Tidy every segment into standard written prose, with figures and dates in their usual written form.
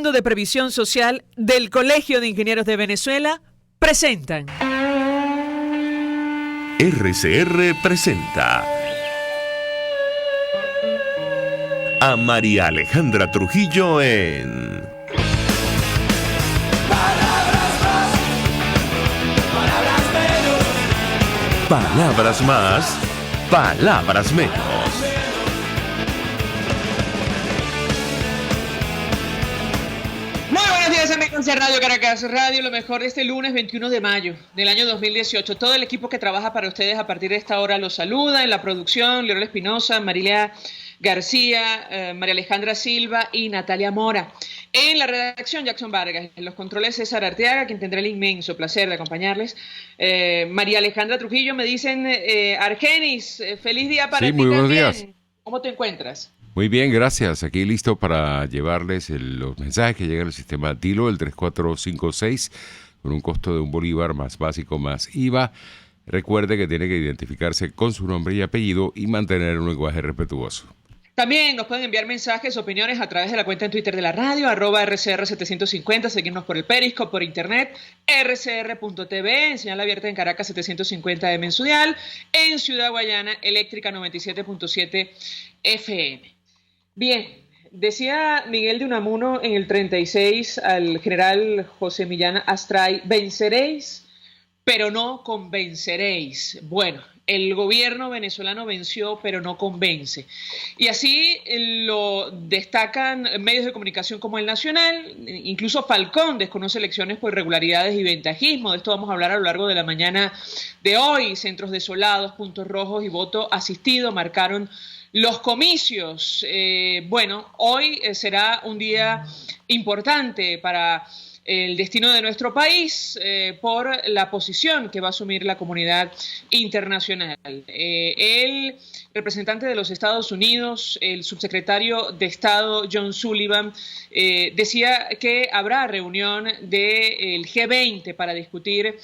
Fondo de Previsión Social del Colegio de Ingenieros de Venezuela presentan. RCR presenta a María Alejandra Trujillo en Palabras más, palabras menos. Palabras más, palabras menos. Muy buenos días, amigos de Radio Caracas Radio, lo mejor de este lunes 21 de mayo del año 2018. Todo el equipo que trabaja para ustedes a partir de esta hora los saluda. En la producción, Leonel Espinosa, Marilia García, María Alejandra Silva y Natalia Mora. En la redacción, Jackson Vargas. En los controles, César Arteaga, quien tendrá el inmenso placer de acompañarles. María Alejandra Trujillo, me dicen, Argenis, feliz día para ti. Sí, muy buenos también. días. ¿Cómo te encuentras? Muy bien, gracias. Aquí listo para llevarles los mensajes que llegan al sistema Dilo, el 3456, con un costo de $1 más básico más IVA. Recuerde que tiene que identificarse con su nombre y apellido y mantener un lenguaje respetuoso. También nos pueden enviar mensajes, opiniones a través de la cuenta en Twitter de la radio, @RCR750, seguirnos por el Periscope, por internet, rcr.tv, en señal abierta en Caracas 750M en Sudial, en Ciudad Guayana, Eléctrica 97.7 FM. Bien, decía Miguel de Unamuno en el 36 al general José Millán Astray, venceréis, pero no convenceréis. Bueno, el gobierno venezolano venció, pero no convence. Y así lo destacan medios de comunicación como El Nacional. Incluso Falcón desconoce elecciones por irregularidades y ventajismo. De esto vamos a hablar a lo largo de la mañana de hoy. Centros desolados, puntos rojos y voto asistido marcaron los comicios. Bueno, hoy será un día importante para el destino de nuestro país por la posición que va a asumir la comunidad internacional. El representante de los Estados Unidos, el subsecretario de Estado John Sullivan, decía que habrá reunión del G20 para discutir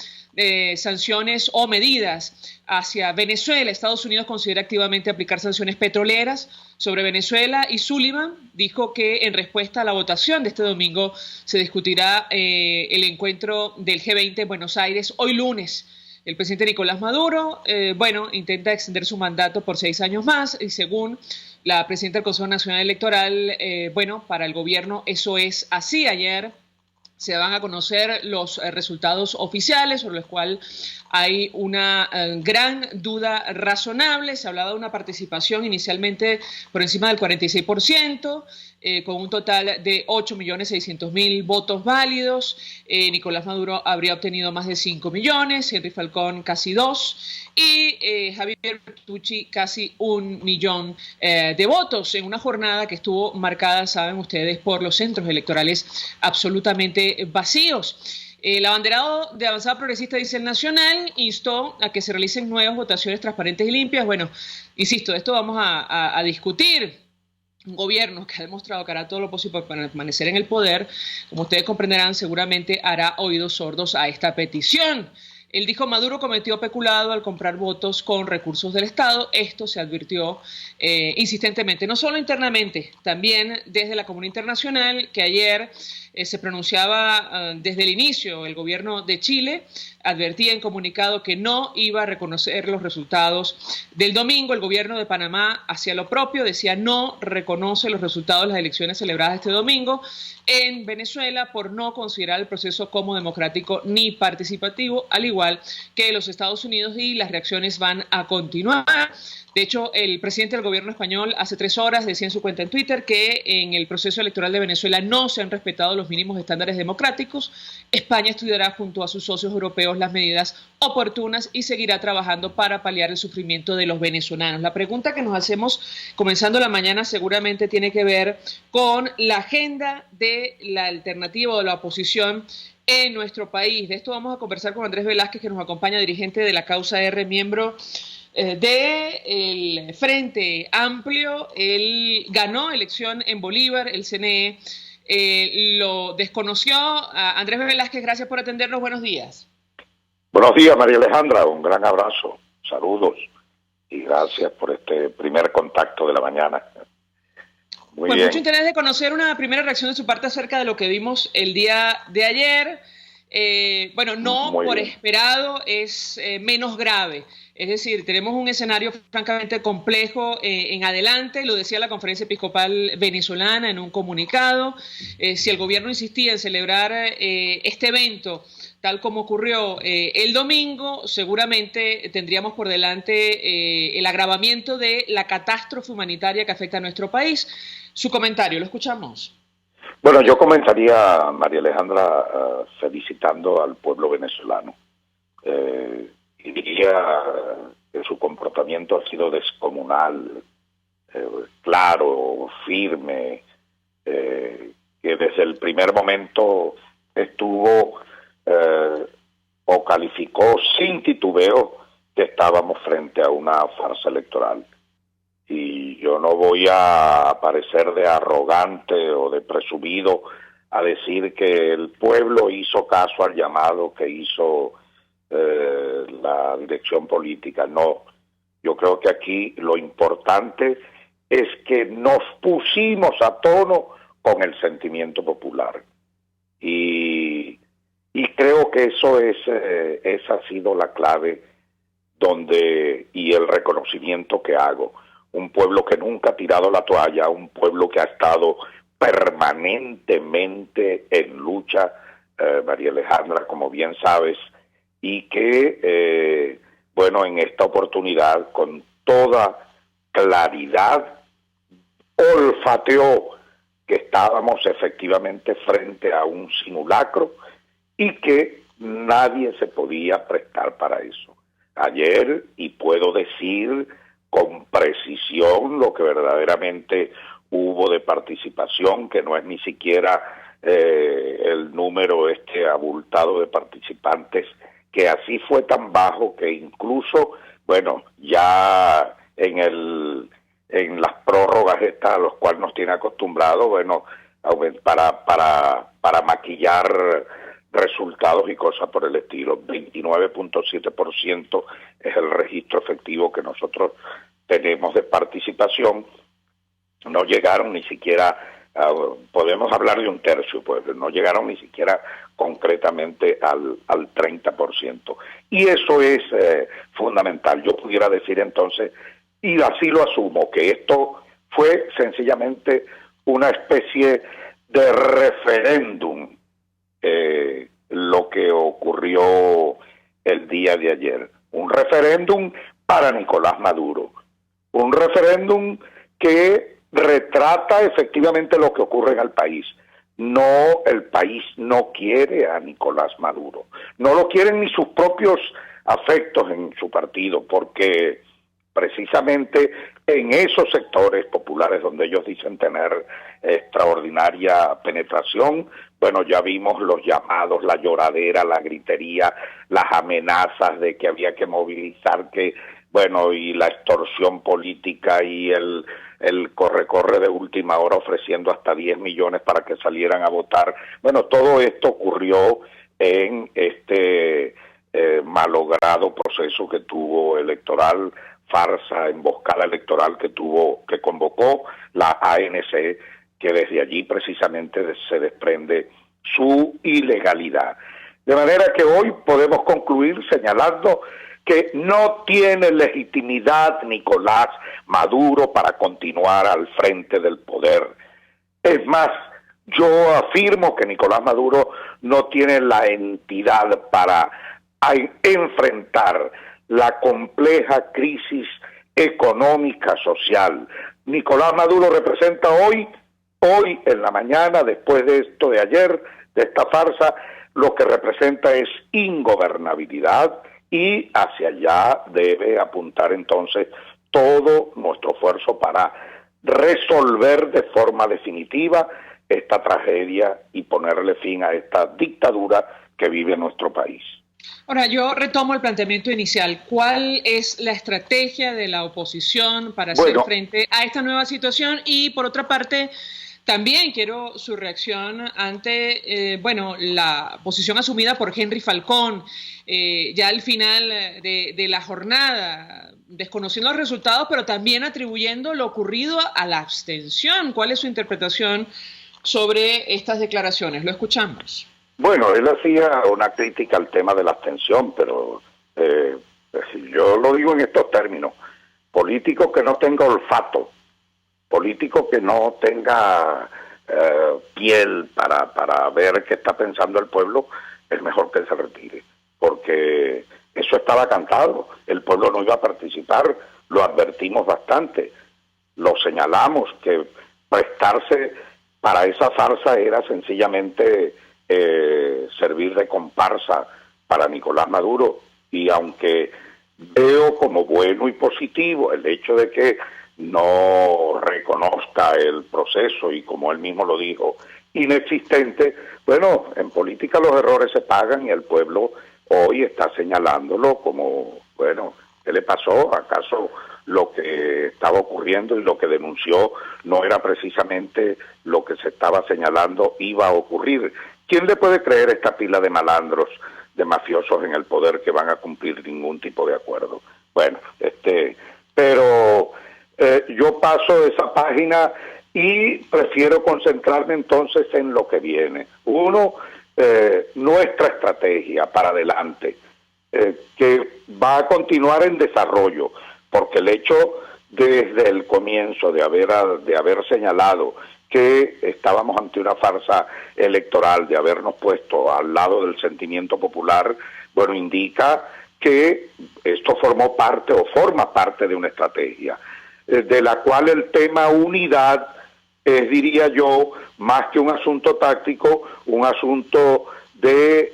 sanciones o medidas hacia Venezuela. Estados Unidos considera activamente aplicar sanciones petroleras sobre Venezuela y Sullivan dijo que en respuesta a la votación de este domingo se discutirá el encuentro del G20 en Buenos Aires hoy lunes. El presidente Nicolás Maduro, intenta extender su mandato por 6 años más y según la presidenta del Consejo Nacional Electoral, para el gobierno eso es así. Ayer se van a conocer los resultados oficiales, sobre los cuales hay una gran duda razonable. Se hablaba de una participación inicialmente por encima del 46%, con un total de 8.600.000 votos válidos. Nicolás Maduro habría obtenido más de 5 millones, Henry Falcón casi 2 y Javier Bertucci casi 1 millón de votos en una jornada que estuvo marcada, saben ustedes, por los centros electorales absolutamente vacíos. El abanderado de Avanzada Progresista, dice El Nacional, instó a que se realicen nuevas votaciones transparentes y limpias. Bueno, insisto, de esto vamos a discutir. Un gobierno que ha demostrado que hará todo lo posible para permanecer en el poder, como ustedes comprenderán, seguramente hará oídos sordos a esta petición. Él dijo, Maduro cometió peculado al comprar votos con recursos del Estado. Esto se advirtió insistentemente, no solo internamente, también desde la comunidad internacional, que ayer se pronunciaba desde el inicio. El gobierno de Chile advertía en comunicado que no iba a reconocer los resultados del domingo. El gobierno de Panamá hacía lo propio, decía no reconoce los resultados de las elecciones celebradas este domingo en Venezuela por no considerar el proceso como democrático ni participativo, al igual que los Estados Unidos, y las reacciones van a continuar. De hecho, el presidente del gobierno español hace 3 horas decía en su cuenta en Twitter que en el proceso electoral de Venezuela no se han respetado los mínimos estándares democráticos. España estudiará junto a sus socios europeos las medidas oportunas y seguirá trabajando para paliar el sufrimiento de los venezolanos. La pregunta que nos hacemos comenzando la mañana seguramente tiene que ver con la agenda de la alternativa o de la oposición en nuestro país. De esto vamos a conversar con Andrés Velázquez, que nos acompaña, dirigente de la Causa R, miembro del Frente Amplio. Él ganó elección en Bolívar, el CNE lo desconoció. Andrés Velázquez, gracias por atendernos, buenos días. Buenos días, María Alejandra, un gran abrazo, saludos y gracias por este primer contacto de la mañana. Muy Pues bien. mucho interés de conocer una primera reacción de su parte acerca de lo que vimos el día de ayer. Bueno, no Muy por bien. esperado, es menos grave. Es decir, tenemos un escenario francamente complejo en adelante, lo decía la Conferencia Episcopal Venezolana en un comunicado. Si el gobierno insistía en celebrar este evento tal como ocurrió el domingo, seguramente tendríamos por delante el agravamiento de la catástrofe humanitaria que afecta a nuestro país. Su comentario, lo escuchamos. Bueno, yo comenzaría, María Alejandra, felicitando al pueblo venezolano. Y diría que su comportamiento ha sido descomunal, claro, firme, que desde el primer momento estuvo o calificó sin titubeo que estábamos frente a una farsa electoral. Y yo no voy a parecer de arrogante o de presumido a decir que el pueblo hizo caso al llamado que hizo la dirección política. No, yo creo que aquí lo importante es que nos pusimos a tono con el sentimiento popular. Y creo que eso esa ha sido la clave y el reconocimiento que hago. Un pueblo que nunca ha tirado la toalla, un pueblo que ha estado permanentemente en lucha, María Alejandra, como bien sabes, y que, bueno, en esta oportunidad, con toda claridad, olfateó que estábamos efectivamente frente a un simulacro y que nadie se podía prestar para eso. Ayer, y puedo decir con precisión lo que verdaderamente hubo de participación, que no es ni siquiera el número abultado de participantes, que así fue tan bajo que incluso, bueno, ya en las prórrogas estas a los cuales nos tiene acostumbrado, bueno, para maquillar resultados y cosas por el estilo. 29.7% es el registro efectivo que nosotros tenemos de participación. No llegaron ni siquiera, podemos hablar de un tercio, pues no llegaron ni siquiera concretamente al 30%. Y eso es fundamental. Yo pudiera decir entonces, y así lo asumo, que esto fue sencillamente una especie de referéndum, lo que ocurrió el día de ayer. Un referéndum para Nicolás Maduro. Un referéndum que retrata efectivamente lo que ocurre en el país. No, el país no quiere a Nicolás Maduro. No lo quieren ni sus propios afectos en su partido, porque precisamente en esos sectores populares donde ellos dicen tener extraordinaria penetración, bueno, ya vimos los llamados, la lloradera, la gritería, las amenazas de que había que movilizar, bueno, y la extorsión política y el corre-corre de última hora ofreciendo hasta 10 millones para que salieran a votar. Bueno, todo esto ocurrió en este malogrado proceso que tuvo electoral, farsa, emboscada electoral que convocó la ANC, que desde allí precisamente se desprende su ilegalidad. De manera que hoy podemos concluir señalando que no tiene legitimidad Nicolás Maduro para continuar al frente del poder. Es más, yo afirmo que Nicolás Maduro no tiene la entidad para enfrentar la compleja crisis económica, social. Nicolás Maduro representa hoy en la mañana, después de esto de ayer, de esta farsa, lo que representa es ingobernabilidad, y hacia allá debe apuntar entonces todo nuestro esfuerzo para resolver de forma definitiva esta tragedia y ponerle fin a esta dictadura que vive nuestro país. Ahora, yo retomo el planteamiento inicial. ¿Cuál es la estrategia de la oposición para hacer frente a esta nueva situación? Y por otra parte, También quiero su reacción ante, la posición asumida por Henry Falcón, ya al final de la jornada, desconociendo los resultados, pero también atribuyendo lo ocurrido a la abstención. ¿Cuál es su interpretación sobre estas declaraciones? Lo escuchamos. Bueno, él hacía una crítica al tema de la abstención, pero yo lo digo en estos términos: político que no tenga olfato, político que no tenga piel para ver qué está pensando el pueblo, es mejor que se retire, porque eso estaba cantado, el pueblo no iba a participar, lo advertimos bastante, lo señalamos, que prestarse para esa farsa era sencillamente servir de comparsa para Nicolás Maduro, y aunque veo como bueno y positivo el hecho de que no reconozca el proceso y, como él mismo lo dijo, inexistente, bueno, en política los errores se pagan y el pueblo hoy está señalándolo como, bueno, ¿qué le pasó? ¿Acaso lo que estaba ocurriendo y lo que denunció no era precisamente lo que se estaba señalando iba a ocurrir? ¿Quién le puede creer esta pila de malandros, de mafiosos en el poder que van a cumplir ningún tipo de acuerdo? Bueno, pero yo paso esa página y prefiero concentrarme entonces en lo que viene. Uno, nuestra estrategia para adelante, que va a continuar en desarrollo, porque el hecho desde el comienzo de haber señalado que estábamos ante una farsa electoral, de habernos puesto al lado del sentimiento popular, bueno, indica que esto formó parte o forma parte de una estrategia, de la cual el tema unidad es, diría yo, más que un asunto táctico, un asunto de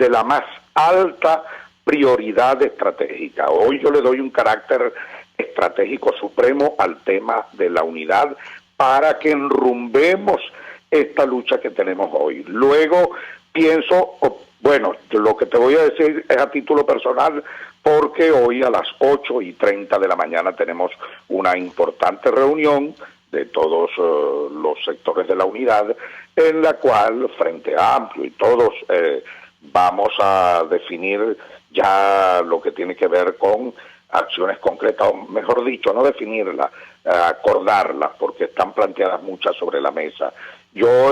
la más alta prioridad estratégica. Hoy yo le doy un carácter estratégico supremo al tema de la unidad para que enrumbemos esta lucha que tenemos hoy. Luego pienso, bueno, lo que te voy a decir es a título personal, porque hoy a las 8:30 de la mañana tenemos una importante reunión de todos los sectores de la unidad, en la cual Frente Amplio y todos vamos a definir ya lo que tiene que ver con acciones concretas, o mejor dicho, no definirlas, acordarlas, porque están planteadas muchas sobre la mesa. Yo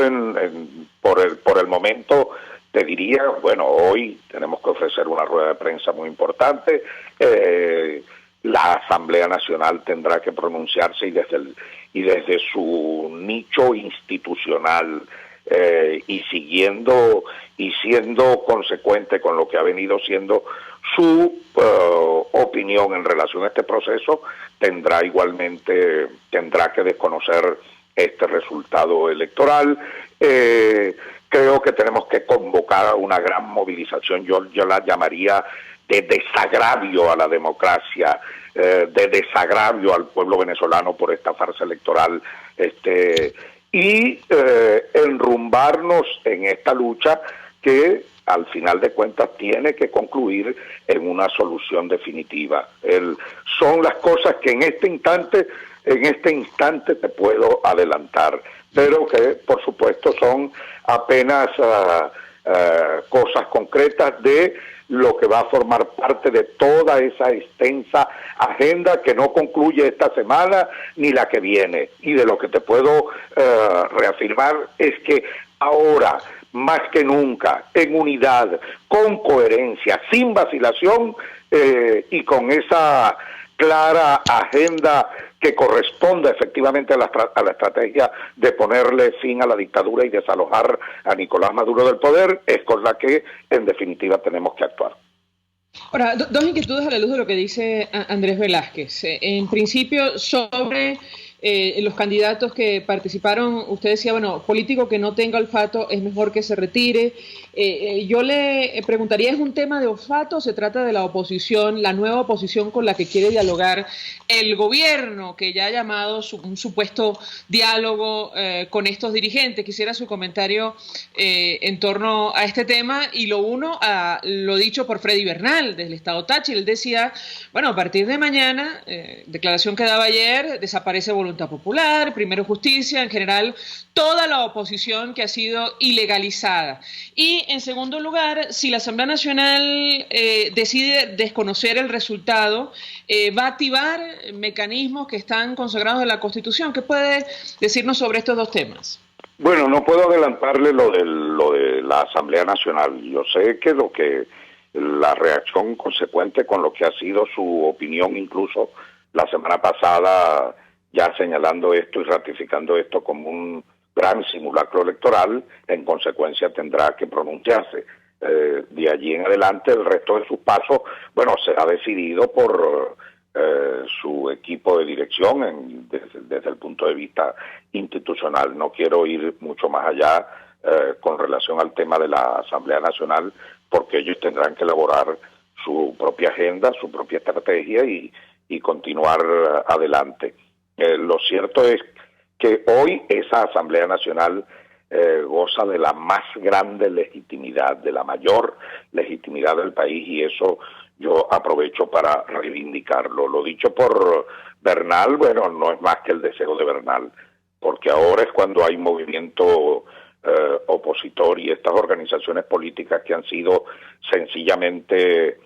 por el momento te diría, bueno, hoy tenemos que ofrecer una rueda de prensa muy importante, la Asamblea Nacional tendrá que pronunciarse y desde su nicho institucional, y siguiendo y siendo consecuente con lo que ha venido siendo su opinión en relación a este proceso, tendrá que desconocer este resultado electoral. Creo que tenemos que convocar a una gran movilización, yo la llamaría de desagravio a la democracia, de desagravio al pueblo venezolano por esta farsa electoral, y enrumbarnos en esta lucha que al final de cuentas tiene que concluir en una solución definitiva. Son las cosas que en este instante te puedo adelantar, pero que por supuesto son apenas cosas concretas de lo que va a formar parte de toda esa extensa agenda que no concluye esta semana ni la que viene. Y de lo que te puedo reafirmar es que ahora, más que nunca, en unidad, con coherencia, sin vacilación, y con esa clara agenda que corresponde efectivamente a la estrategia de ponerle fin a la dictadura y desalojar a Nicolás Maduro del poder, es con la que en definitiva tenemos que actuar. Ahora, dos inquietudes a la luz de lo que dice Andrés Velázquez. En principio, sobre los candidatos que participaron, usted decía, bueno, político que no tenga olfato es mejor que se retire. Yo le preguntaría, ¿es un tema de olfato o se trata de la oposición, la nueva oposición con la que quiere dialogar el gobierno, que ya ha llamado un supuesto diálogo con estos dirigentes? Quisiera su comentario en torno a este tema, y lo uno a lo dicho por Freddy Bernal del Estado Táchira. Él decía, bueno, a partir de mañana, declaración que daba ayer, desaparece voluntariamente Voluntad Popular, Primero Justicia, en general toda la oposición que ha sido ilegalizada. Y en segundo lugar, si la Asamblea Nacional decide desconocer el resultado, va a activar mecanismos que están consagrados en la Constitución. ¿Qué puede decirnos sobre estos dos temas? Bueno, no puedo adelantarle lo de la Asamblea Nacional. Yo sé que la reacción consecuente con lo que ha sido su opinión, incluso la semana pasada, ya señalando esto y ratificando esto como un gran simulacro electoral, en consecuencia tendrá que pronunciarse. De allí en adelante, el resto de sus pasos, bueno, será decidido por su equipo de dirección desde el punto de vista institucional. No quiero ir mucho más allá con relación al tema de la Asamblea Nacional, porque ellos tendrán que elaborar su propia agenda, su propia estrategia y continuar adelante. Lo cierto es que hoy esa Asamblea Nacional goza de la más grande legitimidad, de la mayor legitimidad del país, y eso yo aprovecho para reivindicarlo. Lo dicho por Bernal, bueno, no es más que el deseo de Bernal, porque ahora es cuando hay movimiento opositor y estas organizaciones políticas que han sido sencillamente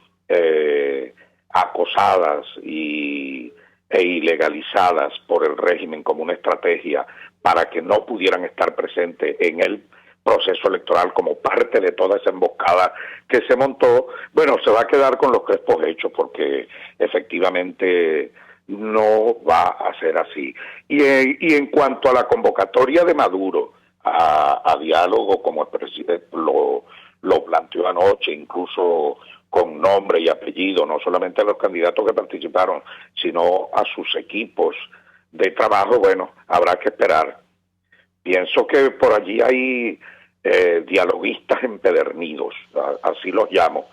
acosadas e ilegalizadas por el régimen como una estrategia para que no pudieran estar presentes en el proceso electoral como parte de toda esa emboscada que se montó. Bueno, se va a quedar con los crespos hechos, porque efectivamente no va a ser así. Y en cuanto a la convocatoria de Maduro a diálogo, como el presidente lo planteó anoche, incluso con nombre y apellido, no solamente a los candidatos que participaron, sino a sus equipos de trabajo, bueno, habrá que esperar. Pienso que por allí hay dialoguistas empedernidos, así los llamo,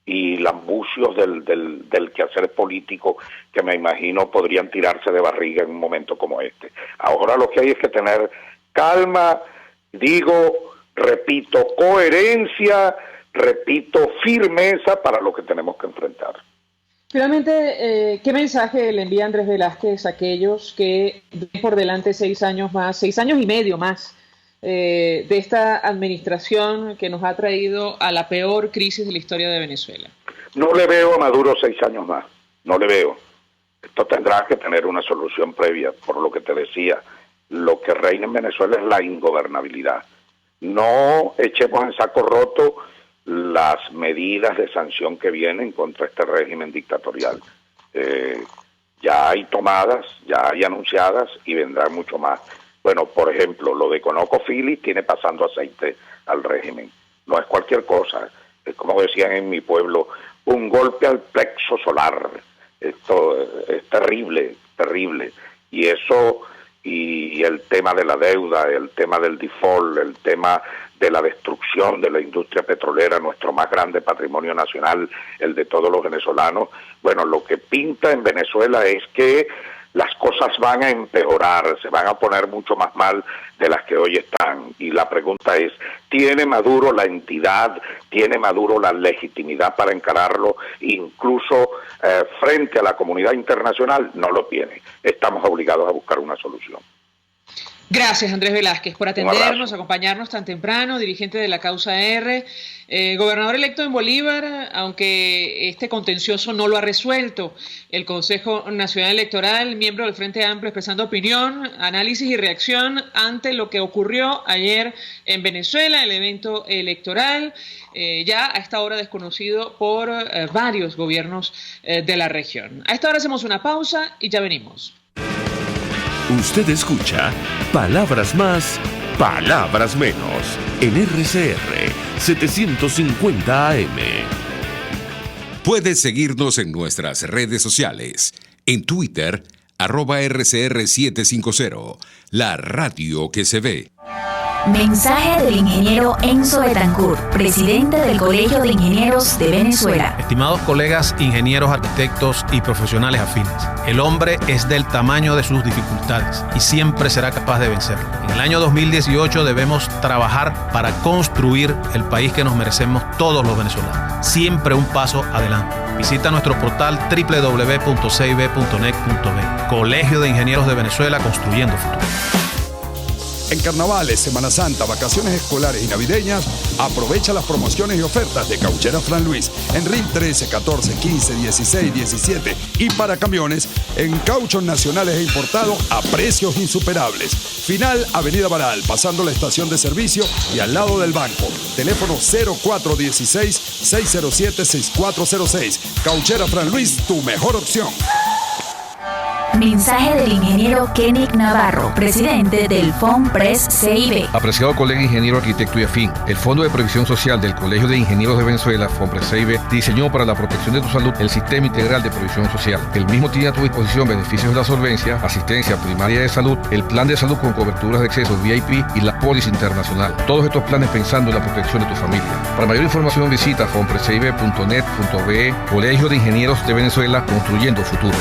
y lambucios del quehacer político que me imagino podrían tirarse de barriga en un momento como este. Ahora lo que hay es que tener calma, repito, coherencia, repito, firmeza para lo que tenemos que enfrentar. Finalmente, ¿qué mensaje le envía Andrés Velázquez a aquellos que ven por delante 6 años más, 6 años y medio más de esta administración que nos ha traído a la peor crisis de la historia de Venezuela? No le veo a Maduro 6 años más, no le veo. Esto tendrá que tener una solución previa, por lo que te decía. Lo que reina en Venezuela es la ingobernabilidad. No echemos en saco roto las medidas de sanción que vienen contra este régimen dictatorial. Ya hay tomadas, ya hay anunciadas y vendrán mucho más. Bueno, por ejemplo, lo de ConocoPhillips tiene pasando aceite al régimen. No es cualquier cosa. Es como decían en mi pueblo, un golpe al plexo solar. Esto es terrible, terrible. Y eso, y el tema de la deuda, el tema del default, el tema de la destrucción de la industria petrolera, nuestro más grande patrimonio nacional, el de todos los venezolanos. Bueno, lo que pinta en Venezuela es que las cosas van a empeorar, se van a poner mucho más mal de las que hoy están. Y la pregunta es, ¿tiene Maduro la entidad, tiene Maduro la legitimidad para encararlo, incluso frente a la comunidad internacional? No lo tiene. Estamos obligados a buscar una solución. Gracias, Andrés Velázquez, por atendernos, acompañarnos tan temprano, dirigente de la Causa R, gobernador electo en Bolívar, aunque este contencioso no lo ha resuelto. El Consejo Nacional Electoral, miembro del Frente Amplio, expresando opinión, análisis y reacción ante lo que ocurrió ayer en Venezuela, el evento electoral, ya a esta hora desconocido por varios gobiernos de la región. A esta hora hacemos una pausa y ya venimos. Usted escucha Palabras Más, Palabras Menos en RCR 750 AM. Puedes seguirnos en nuestras redes sociales. En Twitter, @RCR750, la radio que se ve. Mensaje del ingeniero Enzo Betancourt, presidente del Colegio de Ingenieros de Venezuela. Estimados colegas, ingenieros, arquitectos y profesionales afines, el hombre es del tamaño de sus dificultades y siempre será capaz de vencerlo. En el año 2018 debemos trabajar para construir el país que nos merecemos todos los venezolanos. Siempre un paso adelante. Visita nuestro portal www.cib.net.be. Colegio de Ingenieros de Venezuela, construyendo futuro. En carnavales, Semana Santa, vacaciones escolares y navideñas, aprovecha las promociones y ofertas de Cauchera Fran Luis en RIN 13, 14, 15, 16, 17 y para camiones en cauchos nacionales e importados a precios insuperables. Final Avenida Baral, pasando la estación de servicio y al lado del banco. Teléfono 0416-607-6406. Cauchera Fran Luis, tu mejor opción. Mensaje del ingeniero Kenick Navarro, presidente del FONPRES CIB. Apreciado colega ingeniero, arquitecto y afín, el Fondo de Previsión Social del Colegio de Ingenieros de Venezuela, FONPRES CIB, diseñó para la protección de tu salud el Sistema Integral de Previsión Social. El mismo tiene a tu disposición beneficios de la solvencia, asistencia primaria de salud, el plan de salud con coberturas de acceso VIP y la póliza internacional. Todos estos planes pensando en la protección de tu familia. Para mayor información visita fonprescibe.net.be. Colegio de Ingenieros de Venezuela, construyendo futuro.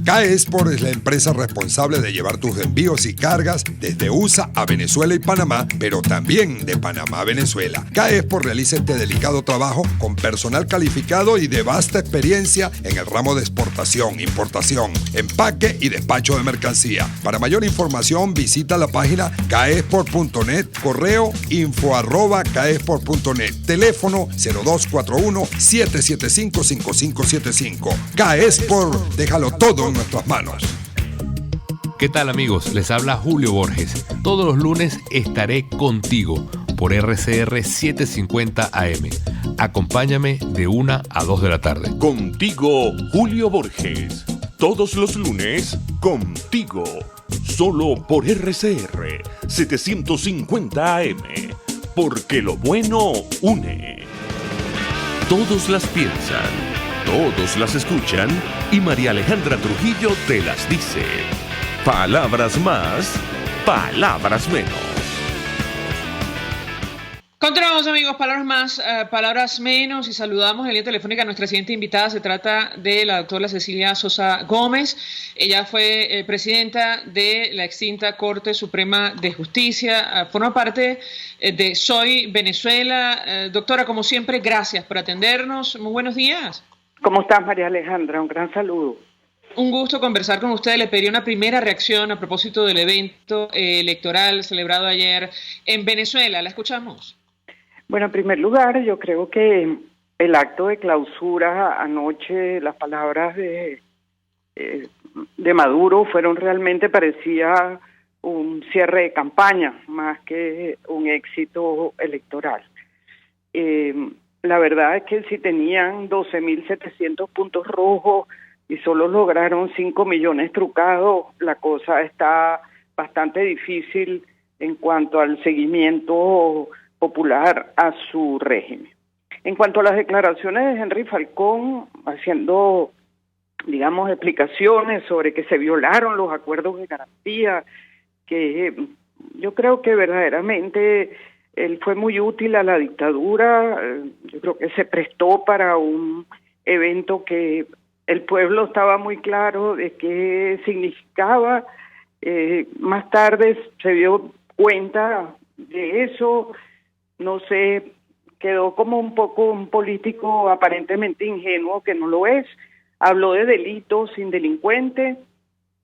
CAE Export es la empresa responsable de llevar tus envíos y cargas desde USA a Venezuela y Panamá, pero también de Panamá a Venezuela. CAE Export realiza este delicado trabajo con personal calificado y de vasta experiencia en el ramo de exportación, importación, empaque y despacho de mercancía. Para mayor información visita la página caexport.net, correo info@caexport.net, teléfono 0241-775-5575. CAE Export, déjalo todo en nuestras manos. ¿Qué tal, amigos? Les habla Julio Borges. Todos los lunes estaré contigo por RCR 750 AM. Acompáñame de 1 a 2 de la tarde. Contigo, Julio Borges. Todos los lunes, contigo. Solo por RCR 750 AM. Porque lo bueno une. Todos las piensan, todos las escuchan y María Alejandra Trujillo te las dice. Palabras más, palabras menos. Continuamos, amigos, palabras más, palabras menos, y saludamos en línea telefónica a nuestra siguiente invitada. Se trata de la doctora Cecilia Sosa Gómez. Ella fue presidenta de la extinta Corte Suprema de Justicia, forma parte de Soy Venezuela. Doctora, como siempre, gracias por atendernos. Muy buenos días. ¿Cómo estás, María Alejandra? Un gran saludo. Un gusto conversar con usted. Le pedí una primera reacción a propósito del evento electoral celebrado ayer en Venezuela. ¿La escuchamos? Bueno, en primer lugar, yo creo que el acto de clausura anoche, las palabras de Maduro fueron realmente, parecía un cierre de campaña, más que un éxito electoral. La verdad es que si tenían 12.700 puntos rojos y solo lograron 5 millones trucados, la cosa está bastante difícil en cuanto al seguimiento popular a su régimen. En cuanto a las declaraciones de Henry Falcón, haciendo, digamos, explicaciones sobre que se violaron los acuerdos de garantía, que yo creo que verdaderamente él fue muy útil a la dictadura. Yo creo que se prestó para un evento que el pueblo estaba muy claro de qué significaba. Más tarde se dio cuenta de eso. No sé, quedó como un poco un político aparentemente ingenuo, que no lo es. Habló de delitos sin delincuente,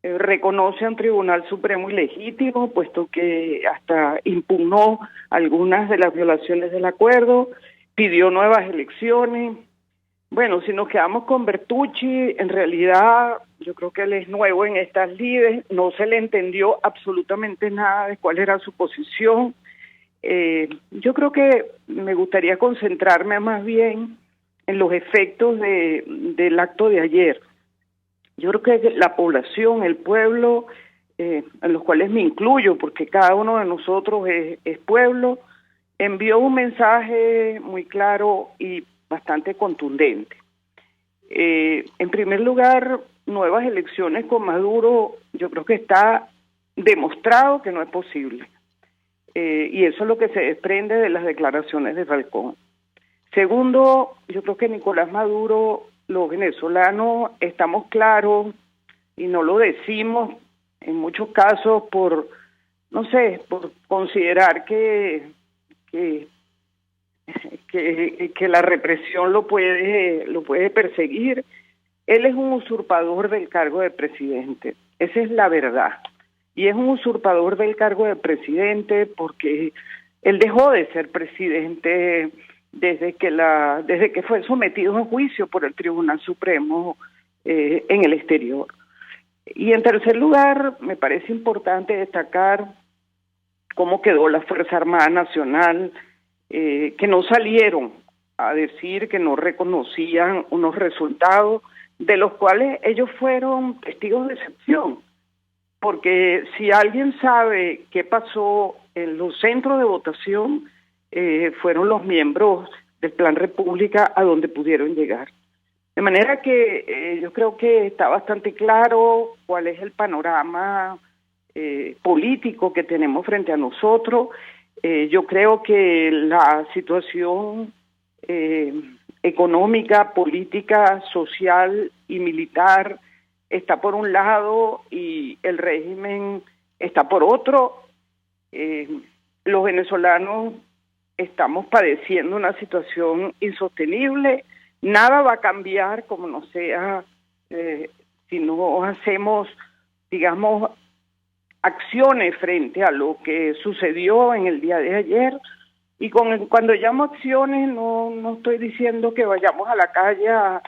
reconoce a un tribunal supremo ilegítimo, puesto que hasta impugnó algunas de las violaciones del acuerdo, pidió nuevas elecciones. Bueno, si nos quedamos con Bertucci, en realidad yo creo que él es nuevo en estas lides, no se le entendió absolutamente nada de cuál era su posición. Yo creo que me gustaría concentrarme más bien en los efectos del acto de ayer. Yo creo que la población, el pueblo, en los cuales me incluyo, porque cada uno de nosotros es pueblo, envió un mensaje muy claro y bastante contundente. En primer lugar, nuevas elecciones con Maduro, yo creo que está demostrado que no es posible. y eso es lo que se desprende de las declaraciones de Falcón. Segundo, yo creo que Nicolás Maduro, los venezolanos estamos claros y no lo decimos en muchos casos por, no sé, por considerar que la represión lo puede perseguir. Él es un usurpador del cargo de presidente, esa es la verdad. Y es un usurpador del cargo de presidente porque él dejó de ser presidente desde que fue sometido a juicio por el Tribunal Supremo en el exterior. Y en tercer lugar, me parece importante destacar cómo quedó la Fuerza Armada Nacional, que no salieron a decir que no reconocían unos resultados de los cuales ellos fueron testigos de excepción. Porque si alguien sabe qué pasó en los centros de votación, fueron los miembros del Plan República a donde pudieron llegar. De manera que yo creo que está bastante claro cuál es el panorama político que tenemos frente a nosotros. Yo creo que la situación económica, política, social y militar está por un lado y el régimen está por otro. Los venezolanos estamos padeciendo una situación insostenible. Nada va a cambiar como no sea si no hacemos, digamos, acciones frente a lo que sucedió en el día de ayer. Y cuando llamo acciones no estoy diciendo que vayamos a la calle a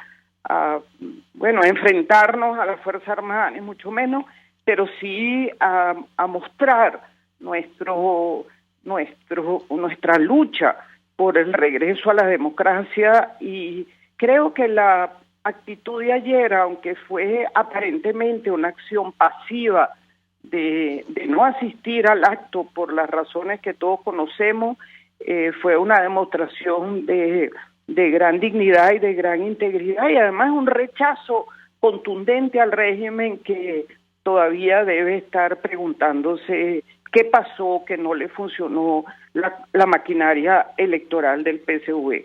enfrentarnos a la Fuerza Armada, ni mucho menos, pero sí a mostrar nuestra lucha por el regreso a la democracia. Y creo que la actitud de ayer, aunque fue aparentemente una acción pasiva de no asistir al acto por las razones que todos conocemos, fue una demostración de gran dignidad y de gran integridad, y además un rechazo contundente al régimen que todavía debe estar preguntándose qué pasó, que no le funcionó la maquinaria electoral del PSV.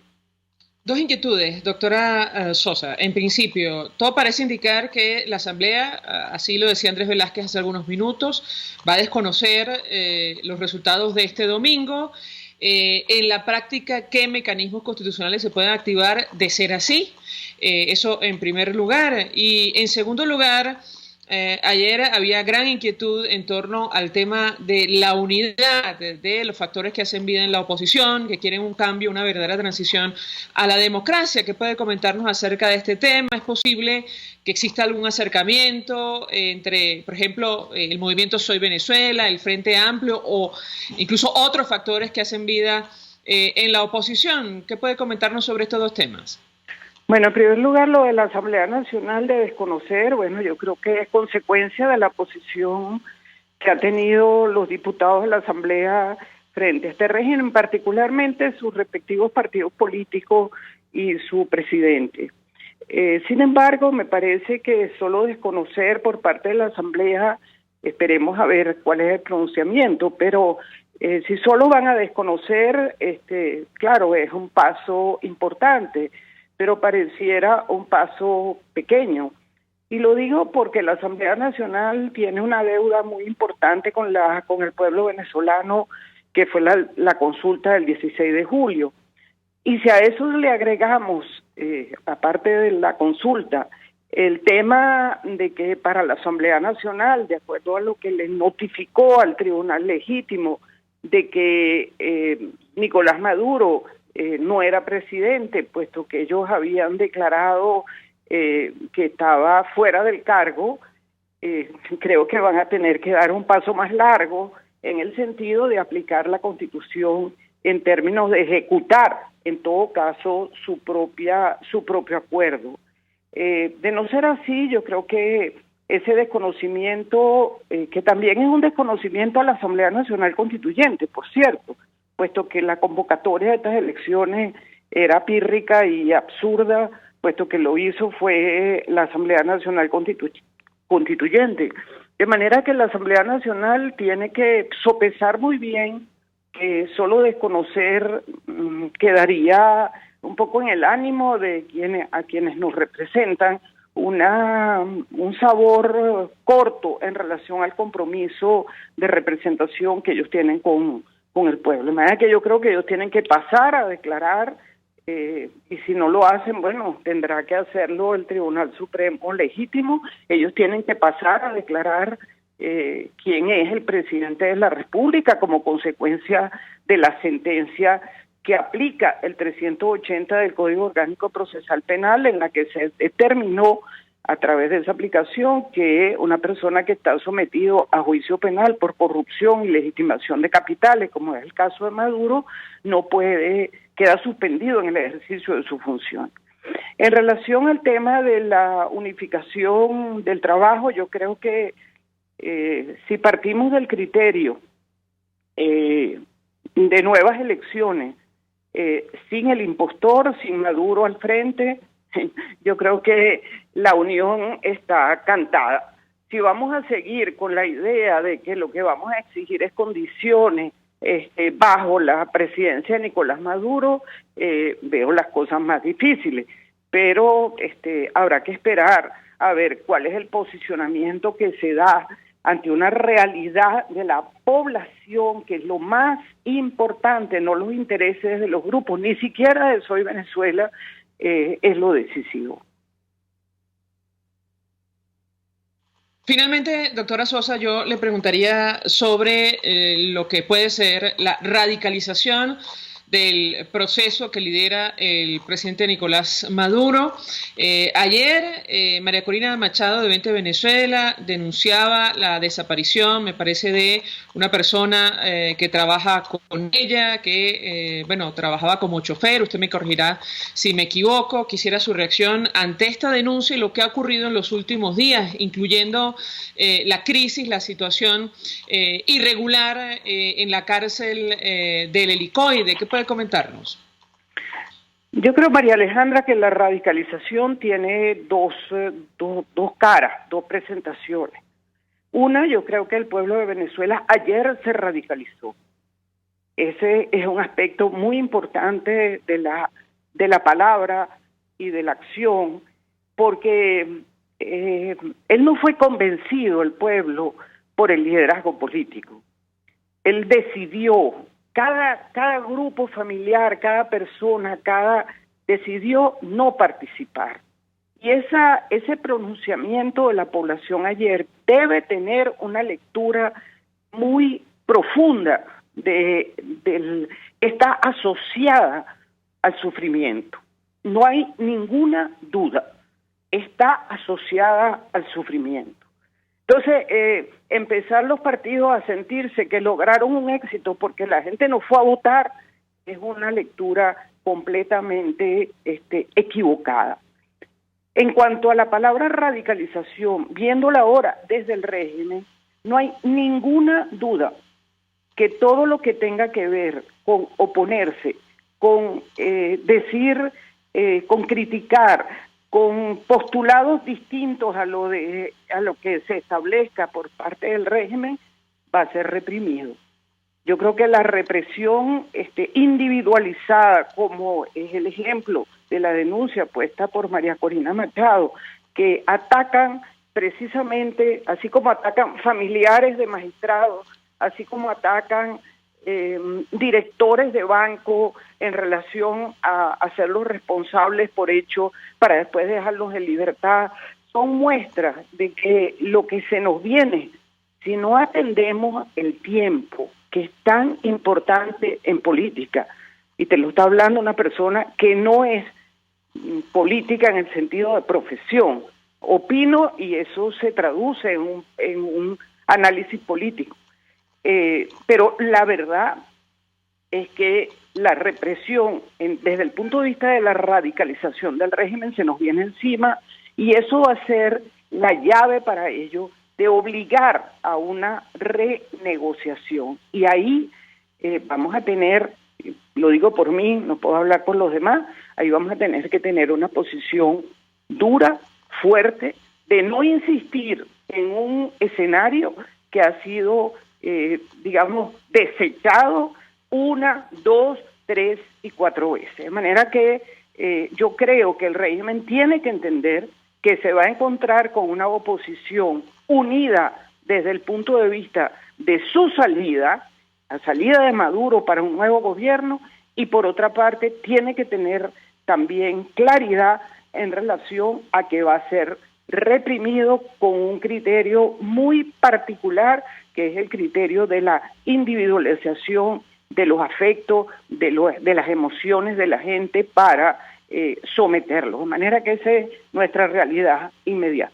Dos inquietudes, doctora Sosa. En principio, todo parece indicar que la Asamblea, así lo decía Andrés Velázquez hace algunos minutos, va a desconocer los resultados de este domingo. En la práctica, ¿qué mecanismos constitucionales se pueden activar de ser así? Eso en primer lugar. Y en segundo lugar, ayer había gran inquietud en torno al tema de la unidad de los factores que hacen vida en la oposición, que quieren un cambio, una verdadera transición a la democracia. ¿Qué puede comentarnos acerca de este tema? ¿Es posible que exista algún acercamiento entre, por ejemplo, el movimiento Soy Venezuela, el Frente Amplio o incluso otros factores que hacen vida en la oposición? ¿Qué puede comentarnos sobre estos dos temas? Bueno, en primer lugar, lo de la Asamblea Nacional de desconocer, yo creo que es consecuencia de la posición que han tenido los diputados de la Asamblea frente a este régimen, particularmente sus respectivos partidos políticos y su presidente. Sin embargo, me parece que solo desconocer por parte de la Asamblea, esperemos a ver cuál es el pronunciamiento, pero si solo van a desconocer, claro, es un paso importante, pero pareciera un paso pequeño. Y lo digo porque la Asamblea Nacional tiene una deuda muy importante con el pueblo venezolano, que fue la consulta del 16 de julio. Y si a eso le agregamos, aparte de la consulta, el tema de que para la Asamblea Nacional, de acuerdo a lo que le notificó al Tribunal Legítimo, de que Nicolás Maduro no era presidente, puesto que ellos habían declarado que estaba fuera del cargo, creo que van a tener que dar un paso más largo en el sentido de aplicar la Constitución en términos de ejecutar, en todo caso, su propio acuerdo. De no ser así, yo creo que ese desconocimiento, que también es un desconocimiento a la Asamblea Nacional Constituyente, por cierto, puesto que la convocatoria de estas elecciones era pírrica y absurda, puesto que lo hizo fue la Asamblea Nacional Constituyente. De manera que la Asamblea Nacional tiene que sopesar muy bien que solo desconocer quedaría un poco en el ánimo de quienes nos representan, un sabor corto en relación al compromiso de representación que ellos tienen con el pueblo. De manera que yo creo que ellos tienen que pasar a declarar, y si no lo hacen, bueno, tendrá que hacerlo el Tribunal Supremo legítimo. Ellos tienen que pasar a declarar quién es el presidente de la República como consecuencia de la sentencia que aplica el 380 del Código Orgánico Procesal Penal, en la que se determinó a través de esa aplicación que una persona que está sometido a juicio penal por corrupción y legitimación de capitales, como es el caso de Maduro, queda suspendido en el ejercicio de su función. En relación al tema de la unificación del trabajo, yo creo que si partimos del criterio de nuevas elecciones, sin el impostor, sin Maduro al frente, yo creo que la unión está cantada. Si vamos a seguir con la idea de que lo que vamos a exigir es condiciones bajo la presidencia de Nicolás Maduro, veo las cosas más difíciles, pero habrá que esperar a ver cuál es el posicionamiento que se da ante una realidad de la población, que es lo más importante, no los intereses de los grupos, ni siquiera de Soy Venezuela, es lo decisivo. Finalmente, doctora Sosa, yo le preguntaría sobre lo que puede ser la radicalización del proceso que lidera el presidente Nicolás Maduro. Ayer, María Corina Machado, de 20 Venezuela, denunciaba la desaparición, me parece, de una persona que trabaja con ella, que, trabajaba como chofer. Usted me corregirá si me equivoco. Quisiera su reacción ante esta denuncia y lo que ha ocurrido en los últimos días, incluyendo la crisis, la situación irregular en la cárcel del Helicoide. ¿Qué puede comentarnos? Yo creo, María Alejandra, que la radicalización tiene dos caras, dos presentaciones. Una, yo creo que el pueblo de Venezuela ayer se radicalizó. Ese es un aspecto muy importante de la palabra y de la acción, porque él no fue convencido, el pueblo, por el liderazgo político. Él decidió, cada grupo familiar, cada persona, decidió no participar. Y ese pronunciamiento de la población ayer debe tener una lectura muy profunda, está asociada al sufrimiento. No hay ninguna duda, está asociada al sufrimiento. Entonces, empezar los partidos a sentirse que lograron un éxito porque la gente no fue a votar es una lectura completamente equivocada. En cuanto a la palabra radicalización, viéndola ahora desde el régimen, no hay ninguna duda que todo lo que tenga que ver con oponerse, con decir, con criticar, con postulados distintos a lo que se establezca por parte del régimen, va a ser reprimido. Yo creo que la represión individualizada, como es el ejemplo de la denuncia puesta por María Corina Machado, que atacan precisamente, así como atacan familiares de magistrados, así como atacan directores de banco en relación a hacerlos responsables por hechos para después dejarlos en libertad, son muestras de que lo que se nos viene, si no atendemos el tiempo, que es tan importante en política, y te lo está hablando una persona que no es política en el sentido de profesión, opino y eso se traduce en un análisis político. Pero la verdad es que la represión, desde el punto de vista de la radicalización del régimen, se nos viene encima y eso va a ser la llave para ello de obligar a una renegociación. Y ahí vamos a tener, lo digo por mí, no puedo hablar por los demás, ahí vamos a tener que tener una posición dura, fuerte, de no insistir en un escenario que ha sido desechado 1, 2, 3 y 4 veces. De manera que yo creo que el régimen tiene que entender que se va a encontrar con una oposición unida desde el punto de vista de su salida, la salida de Maduro para un nuevo gobierno, y por otra parte tiene que tener también claridad en relación a que va a ser reprimido con un criterio muy particular, que es el criterio de la individualización de los afectos, de las emociones de la gente para someterlos. De manera que esa es nuestra realidad inmediata.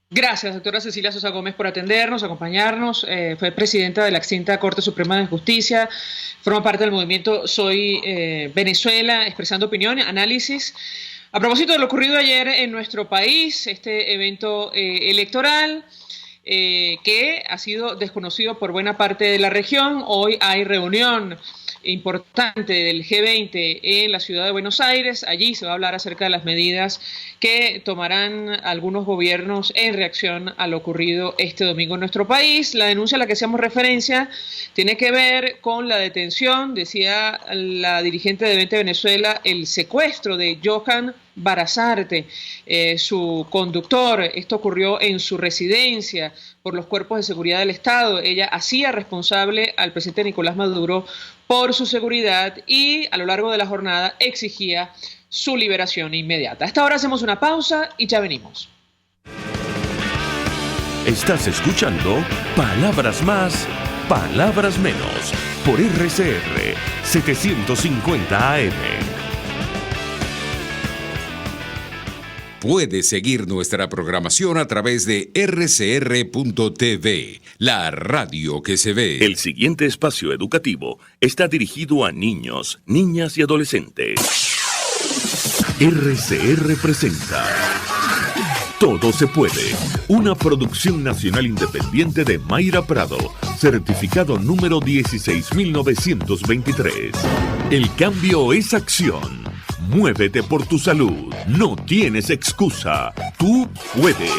Gracias, doctora Cecilia Sosa Gómez, por atendernos, acompañarnos. Fue presidenta de la extinta Corte Suprema de Justicia, forma parte del movimiento Soy Venezuela, expresando opinión, análisis. A propósito de lo ocurrido ayer en nuestro país, este evento electoral que ha sido desconocido por buena parte de la región, hoy hay reunión importante del G20 en la ciudad de Buenos Aires. Allí se va a hablar acerca de las medidas que tomarán algunos gobiernos en reacción a lo ocurrido este domingo en nuestro país. La denuncia a la que hacíamos referencia tiene que ver con la detención, decía la dirigente de 20 Venezuela, el secuestro de Johan Barazarte, su conductor. Esto ocurrió en su residencia por los cuerpos de seguridad del Estado. Ella hacía responsable al presidente Nicolás Maduro por su seguridad y a lo largo de la jornada exigía su liberación inmediata. A esta hora hacemos una pausa y ya venimos. Estás escuchando Palabras Más, Palabras Menos por RCR 750 AM. Puedes seguir nuestra programación a través de rcr.tv, la radio que se ve. El siguiente espacio educativo está dirigido a niños, niñas y adolescentes. RCR presenta Todo se puede, una producción nacional independiente de Mayra Prado, certificado número 16923. El cambio es acción. Muévete por tu salud. No tienes excusa. Tú puedes.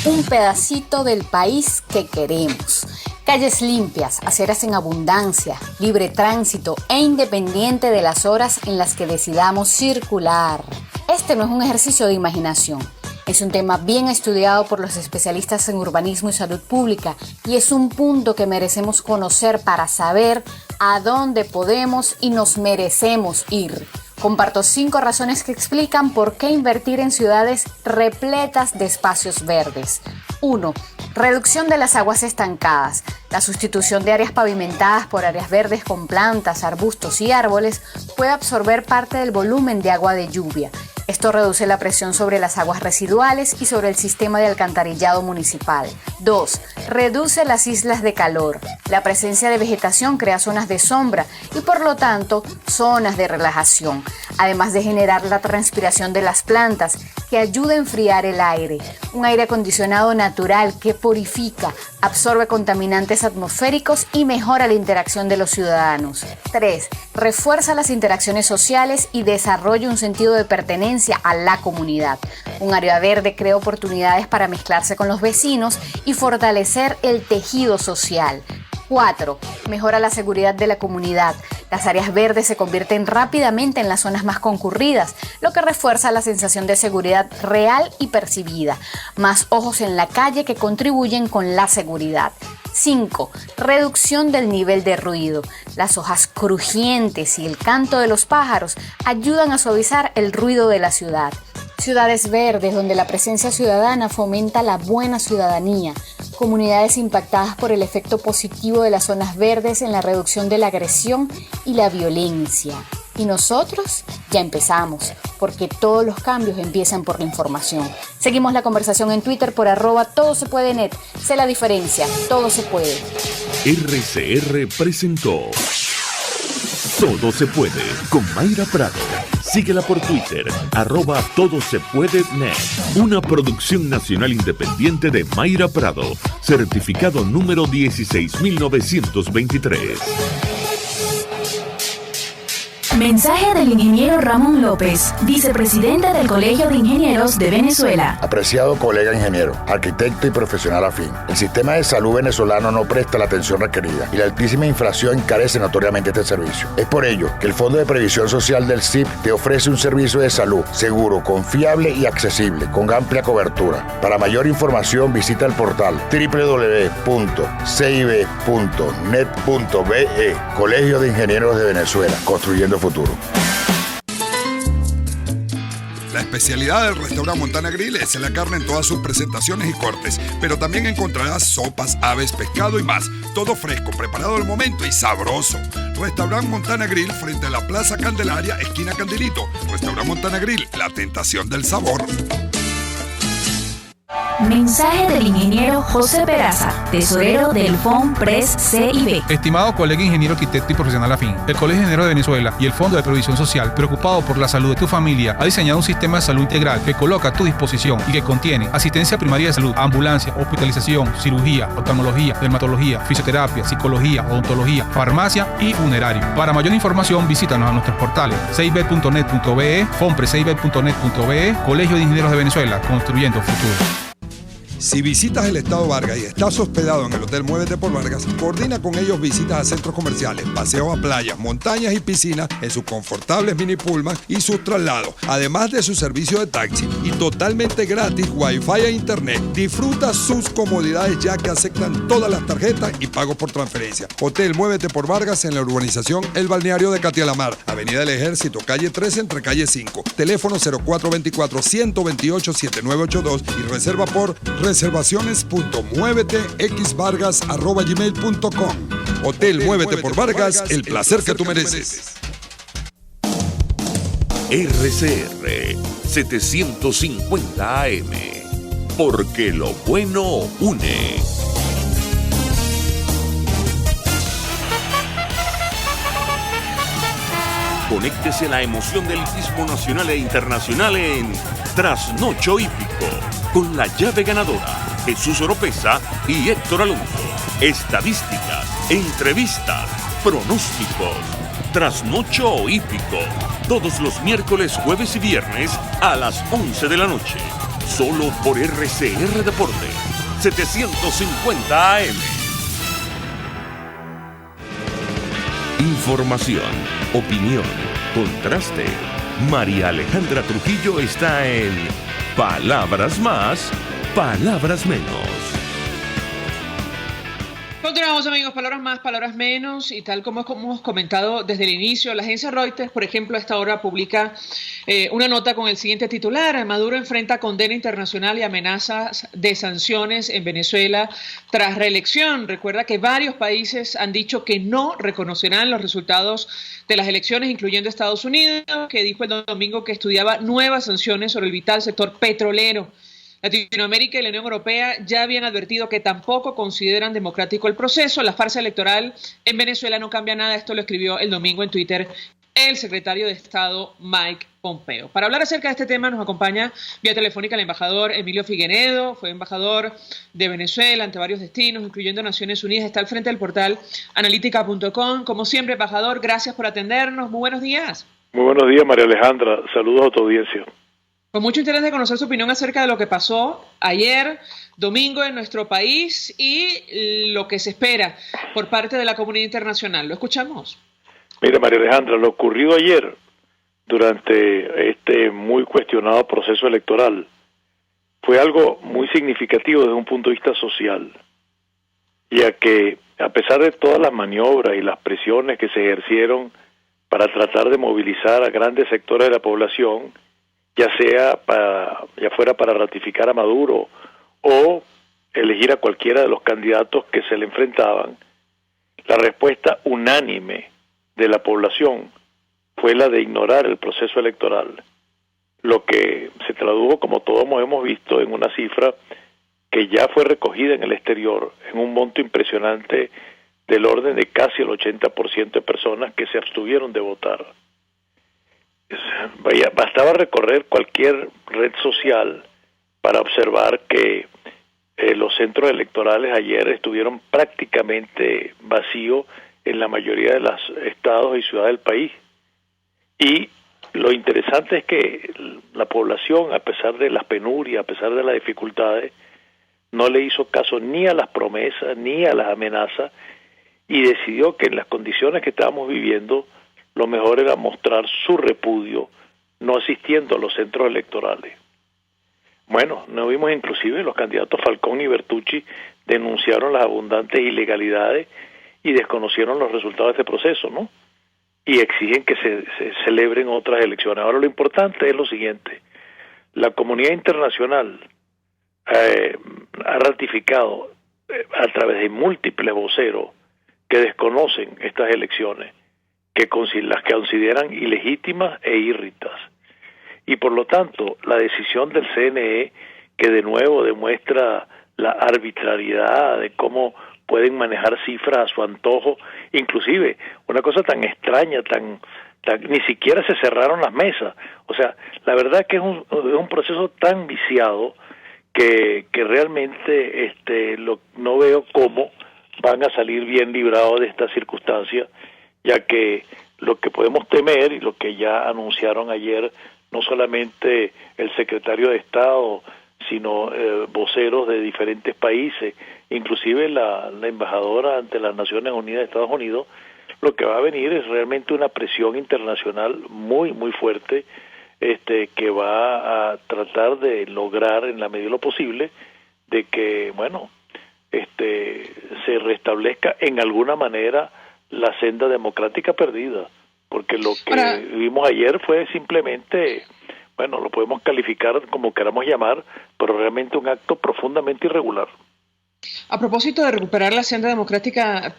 Un pedacito del país que queremos. Calles limpias, aceras en abundancia, libre tránsito e independiente de las horas en las que decidamos circular. Este no es un ejercicio de imaginación. Es un tema bien estudiado por los especialistas en urbanismo y salud pública y es un punto que merecemos conocer para saber a dónde podemos y nos merecemos ir. Comparto 5 razones que explican por qué invertir en ciudades repletas de espacios verdes. 1. Reducción de las aguas estancadas. La sustitución de áreas pavimentadas por áreas verdes con plantas, arbustos y árboles puede absorber parte del volumen de agua de lluvia. Esto reduce la presión sobre las aguas residuales y sobre el sistema de alcantarillado municipal. 2. Reduce las islas de calor. La presencia de vegetación crea zonas de sombra y por lo tanto zonas de relajación, además de generar la transpiración de las plantas que ayuda a enfriar el aire. Un aire acondicionado natural que purifica, absorbe contaminantes atmosféricos y mejora la interacción de los ciudadanos. 3. Refuerza las interacciones sociales y desarrolla un sentido de pertenencia a la comunidad. Un área verde crea oportunidades para mezclarse con los vecinos y fortalecer el tejido social. 4. Mejora la seguridad de la comunidad. Las áreas verdes se convierten rápidamente en las zonas más concurridas, lo que refuerza la sensación de seguridad real y percibida. Más ojos en la calle que contribuyen con la seguridad. 5. Reducción del nivel de ruido. Las hojas crujientes y el canto de los pájaros ayudan a suavizar el ruido de la ciudad. Ciudades verdes donde la presencia ciudadana fomenta la buena ciudadanía. Comunidades impactadas por el efecto positivo de las zonas verdes en la reducción de la agresión y la violencia. Y nosotros ya empezamos, porque todos los cambios empiezan por la información. Seguimos la conversación en Twitter por @todosepuedenet. Sé la diferencia, todo se puede. RCR presentó Todo se puede con Mayra Prado. Síguela por Twitter, @todosepuedenet. Una producción nacional independiente de Mayra Prado, certificado número 16923. Mensaje del ingeniero Ramón López, vicepresidente del Colegio de Ingenieros de Venezuela. Apreciado colega ingeniero, arquitecto y profesional afín, el sistema de salud venezolano no presta la atención requerida y la altísima inflación encarece notoriamente este servicio. Es por ello que el Fondo de Previsión Social del CIP te ofrece un servicio de salud seguro, confiable y accesible, con amplia cobertura. Para mayor información visita el portal www.cib.net.be. Colegio de Ingenieros de Venezuela, construyendo futuro. La especialidad del restaurante Montana Grill es la carne en todas sus presentaciones y cortes, pero también encontrarás sopas, aves, pescado y más. Todo fresco, preparado al momento y sabroso. Restaurante Montana Grill frente a la Plaza Candelaria, esquina Candelito. Restaurante Montana Grill, la tentación del sabor. Mensaje del ingeniero José Peraza, tesorero del FONPRES CIB. Estimado colega ingeniero, arquitecto y profesional afín, el Colegio de Ingenieros de Venezuela y el Fondo de Previsión Social, preocupado por la salud de tu familia, ha diseñado un sistema de salud integral que coloca a tu disposición y que contiene asistencia primaria de salud, ambulancia, hospitalización, cirugía, oftalmología, dermatología, fisioterapia, psicología, odontología, farmacia y funerario. Para mayor información, visítanos a nuestros portales cib.net.be, fonprescib.net.be, Colegio de Ingenieros de Venezuela, construyendo futuro. Si visitas el Estado Vargas y estás hospedado en el Hotel Muévete por Vargas, coordina con ellos visitas a centros comerciales, paseos a playas, montañas y piscinas en sus confortables mini pullman y sus traslados, además de su servicio de taxi y totalmente gratis Wi-Fi e Internet. Disfruta sus comodidades ya que aceptan todas las tarjetas y pago por transferencia. Hotel Muévete por Vargas en la urbanización El Balneario de Catialamar, Avenida del Ejército, calle 13 entre calle 5. Teléfono 0424-128-7982 y reserva por reservaciones.muevetexvargas@gmail.com. Hotel Muévete por Vargas, el placer que tú mereces. RCR 750 AM, porque lo bueno une. Conéctese a la emoción del hippismo nacional e internacional en Trasnocho Hípico, con la llave ganadora, Jesús Oropesa y Héctor Alonso. Estadísticas, entrevistas, pronósticos. Trasnocho Hípico, todos los miércoles, jueves y viernes a las 11 de la noche. Solo por RCR Deportes, 750 AM. Información, opinión, contraste. María Alejandra Trujillo está en Palabras Más, Palabras Menos. Continuamos, amigos, palabras más, palabras menos, y tal como hemos comentado desde el inicio, la agencia Reuters, por ejemplo, a esta hora publica una nota con el siguiente titular: Maduro enfrenta condena internacional y amenazas de sanciones en Venezuela tras reelección. Recuerda que varios países han dicho que no reconocerán los resultados de las elecciones, incluyendo Estados Unidos, que dijo el domingo que estudiaba nuevas sanciones sobre el vital sector petrolero. Latinoamérica y la Unión Europea ya habían advertido que tampoco consideran democrático el proceso. La farsa electoral en Venezuela no cambia nada. Esto lo escribió el domingo en Twitter el secretario de Estado Mike Pompeo. Para hablar acerca de este tema nos acompaña vía telefónica el embajador Emilio Figueredo. Fue embajador de Venezuela ante varios destinos, incluyendo Naciones Unidas. Está al frente del portal analítica.com. Como siempre, embajador, gracias por atendernos. Muy buenos días. Muy buenos días, María Alejandra. Saludos a tu audiencia. Con mucho interés de conocer su opinión acerca de lo que pasó ayer, domingo, en nuestro país y lo que se espera por parte de la comunidad internacional. ¿Lo escuchamos? Mira, María Alejandra, lo ocurrido ayer durante este muy cuestionado proceso electoral fue algo muy significativo desde un punto de vista social, ya que a pesar de todas las maniobras y las presiones que se ejercieron para tratar de movilizar a grandes sectores de la población, ya fuera para ratificar a Maduro o elegir a cualquiera de los candidatos que se le enfrentaban, la respuesta unánime de la población fue la de ignorar el proceso electoral, lo que se tradujo, como todos hemos visto, en una cifra que ya fue recogida en el exterior, en un monto impresionante del orden de casi el 80% de personas que se abstuvieron de votar. Bastaba recorrer cualquier red social para observar que los centros electorales ayer estuvieron prácticamente vacíos en la mayoría de los estados y ciudades del país. Y lo interesante es que la población, a pesar de las penurias, a pesar de las dificultades, no le hizo caso ni a las promesas ni a las amenazas y decidió que en las condiciones que estábamos viviendo lo mejor era mostrar su repudio no asistiendo a los centros electorales. Bueno, nos vimos inclusive los candidatos Falcón y Bertucci denunciaron las abundantes ilegalidades y desconocieron los resultados de este proceso, ¿no? Y exigen que se celebren otras elecciones. Ahora lo importante es lo siguiente: la comunidad internacional ha ratificado a través de múltiples voceros que desconocen estas elecciones, que las consideran ilegítimas e irritas. Y por lo tanto, la decisión del CNE, que de nuevo demuestra la arbitrariedad de cómo pueden manejar cifras a su antojo, inclusive una cosa tan extraña, ni siquiera se cerraron las mesas. O sea, la verdad que es un proceso tan viciado que realmente no veo cómo van a salir bien librados de esta circunstancia, ya que lo que podemos temer y lo que ya anunciaron ayer no solamente el secretario de Estado, sino voceros de diferentes países, inclusive la embajadora ante las Naciones Unidas de Estados Unidos, lo que va a venir es realmente una presión internacional muy, muy fuerte, que va a tratar de lograr, en la medida de lo posible, de que, bueno, se restablezca en alguna manera la senda democrática perdida, porque lo que vimos ayer fue simplemente, bueno, lo podemos calificar como queramos llamar, pero realmente un acto profundamente irregular. A propósito de recuperar la senda democrática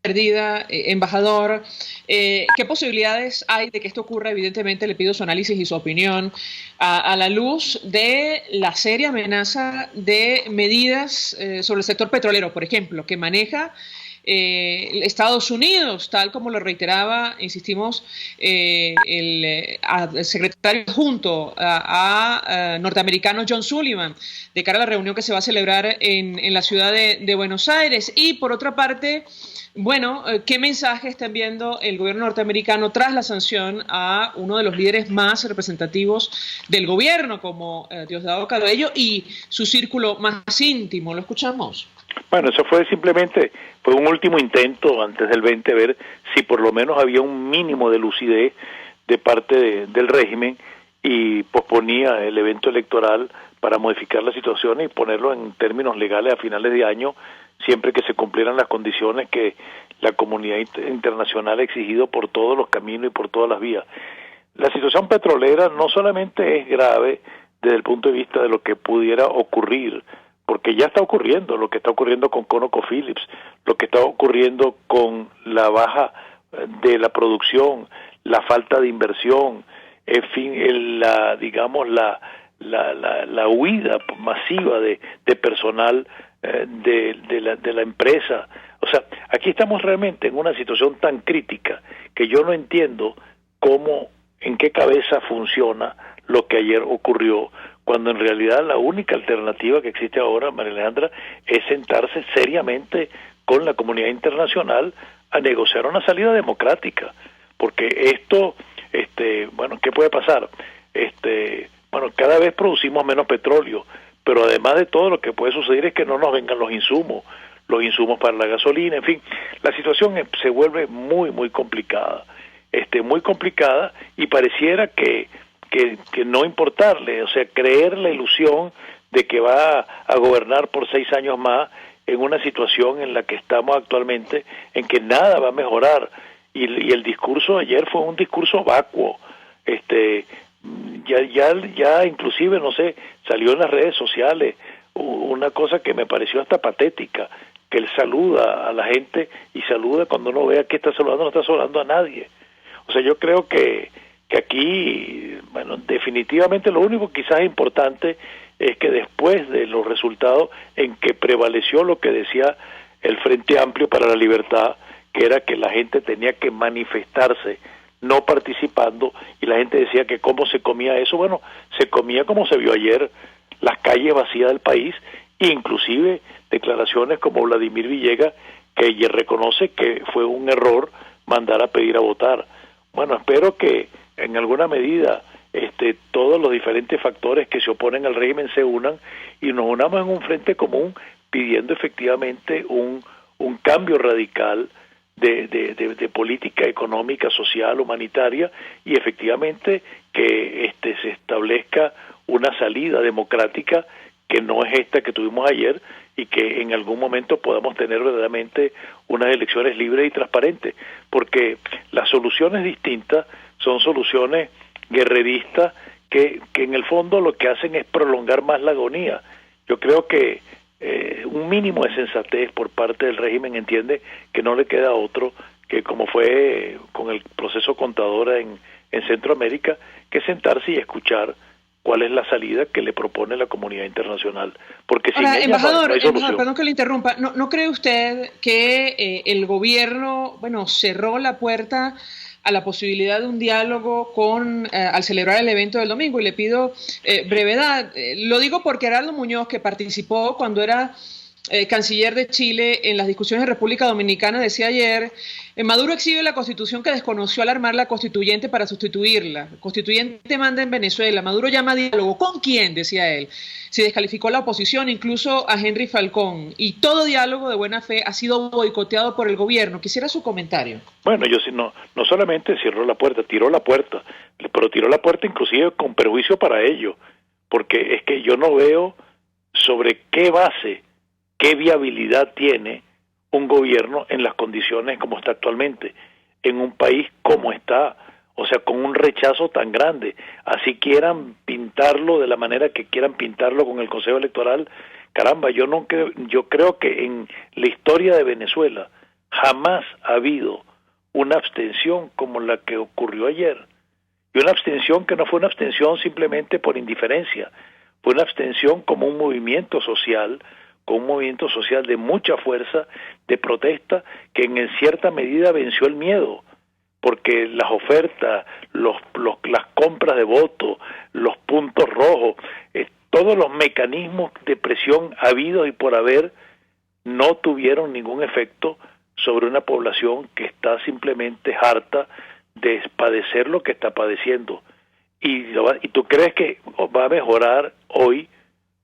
perdida, embajador, ¿qué posibilidades hay de que esto ocurra? Evidentemente le pido su análisis y su opinión a la luz de la seria amenaza de medidas sobre el sector petrolero, por ejemplo, que maneja Estados Unidos, tal como lo reiteraba, insistimos, el secretario adjunto a norteamericano John Sullivan, de cara a la reunión que se va a celebrar en la ciudad de Buenos Aires. Y por otra parte, bueno, ¿qué mensaje está enviando el gobierno norteamericano tras la sanción a uno de los líderes más representativos del gobierno, como Diosdado Cabello, y su círculo más íntimo? ¿Lo escuchamos? Bueno, eso fue un último intento antes del 20, ver si por lo menos había un mínimo de lucidez de parte del régimen y posponía el evento electoral para modificar la situación y ponerlo en términos legales a finales de año, siempre que se cumplieran las condiciones que la comunidad internacional ha exigido por todos los caminos y por todas las vías. La situación petrolera no solamente es grave desde el punto de vista de lo que pudiera ocurrir, porque ya está ocurriendo, lo que está ocurriendo con ConocoPhillips, lo que está ocurriendo con la baja de la producción, la falta de inversión, en fin, la huida masiva de personal de la empresa. O sea, aquí estamos realmente en una situación tan crítica que yo no entiendo en qué cabeza funciona lo que ayer ocurrió, cuando en realidad la única alternativa que existe ahora, María Alejandra, es sentarse seriamente con la comunidad internacional a negociar una salida democrática, porque esto, bueno, ¿qué puede pasar? Bueno, cada vez producimos menos petróleo, pero además de todo lo que puede suceder es que no nos vengan los insumos para la gasolina, en fin, la situación se vuelve muy, muy complicada, y pareciera que no importarle, o sea, creer la ilusión de que va a gobernar por 6 años más en una situación en la que estamos actualmente, en que nada va a mejorar, y el discurso de ayer fue un discurso vacuo, ya inclusive, no sé, salió en las redes sociales una cosa que me pareció hasta patética, que él saluda a la gente y saluda cuando uno vea que está saludando, no está saludando a nadie. O sea, yo creo que aquí, bueno, definitivamente lo único quizás importante es que después de los resultados en que prevaleció lo que decía el Frente Amplio para la Libertad, que era que la gente tenía que manifestarse no participando, y la gente decía que cómo se comía eso. Bueno, se comía como se vio ayer, las calles vacías del país, inclusive declaraciones como Vladimir Villegas, que reconoce que fue un error mandar a pedir a votar. Bueno, espero que en alguna medida todos los diferentes factores que se oponen al régimen se unan y nos unamos en un frente común pidiendo efectivamente un cambio radical de política económica, social, humanitaria, y efectivamente que se establezca una salida democrática que no es esta que tuvimos ayer, y que en algún momento podamos tener verdaderamente unas elecciones libres y transparentes, porque las soluciones distintas son soluciones guerreristas que en el fondo lo que hacen es prolongar más la agonía. Yo creo que un mínimo de sensatez por parte del régimen entiende que no le queda otro que, como fue con el proceso Contadora en Centroamérica, que sentarse y escuchar cuál es la salida que le propone la comunidad internacional. Porque sin ella embajador, no hay solución. perdón que le interrumpa, ¿no cree usted que el gobierno, cerró la puerta a la posibilidad de un diálogo al celebrar el evento del domingo? Y le pido brevedad. Lo digo porque Gerardo Muñoz, que participó cuando era canciller de Chile en las discusiones de República Dominicana, decía ayer: Maduro exhibe la Constitución que desconoció al armar la Constituyente para sustituirla. La Constituyente manda en Venezuela. Maduro llama a diálogo. ¿Con quién?, decía él. Se descalificó a la oposición, incluso a Henry Falcón. Y todo diálogo de buena fe ha sido boicoteado por el gobierno. Quisiera su comentario. Bueno, yo no solamente cerró la puerta, tiró la puerta, pero tiró la puerta inclusive con perjuicio para ello, porque es que yo no veo sobre qué base, qué viabilidad tiene un gobierno en las condiciones como está actualmente, en un país como está, o sea, con un rechazo tan grande. Así quieran pintarlo de la manera que quieran pintarlo con el Consejo Electoral, caramba, yo creo que en la historia de Venezuela jamás ha habido una abstención como la que ocurrió ayer, y una abstención que no fue una abstención simplemente por indiferencia, fue una abstención como un movimiento social, con un movimiento social de mucha fuerza, de protesta, que en cierta medida venció el miedo, porque las ofertas, las compras de votos, los puntos rojos, todos los mecanismos de presión habidos y por haber no tuvieron ningún efecto sobre una población que está simplemente harta de padecer lo que está padeciendo. ¿Y tú crees que va a mejorar hoy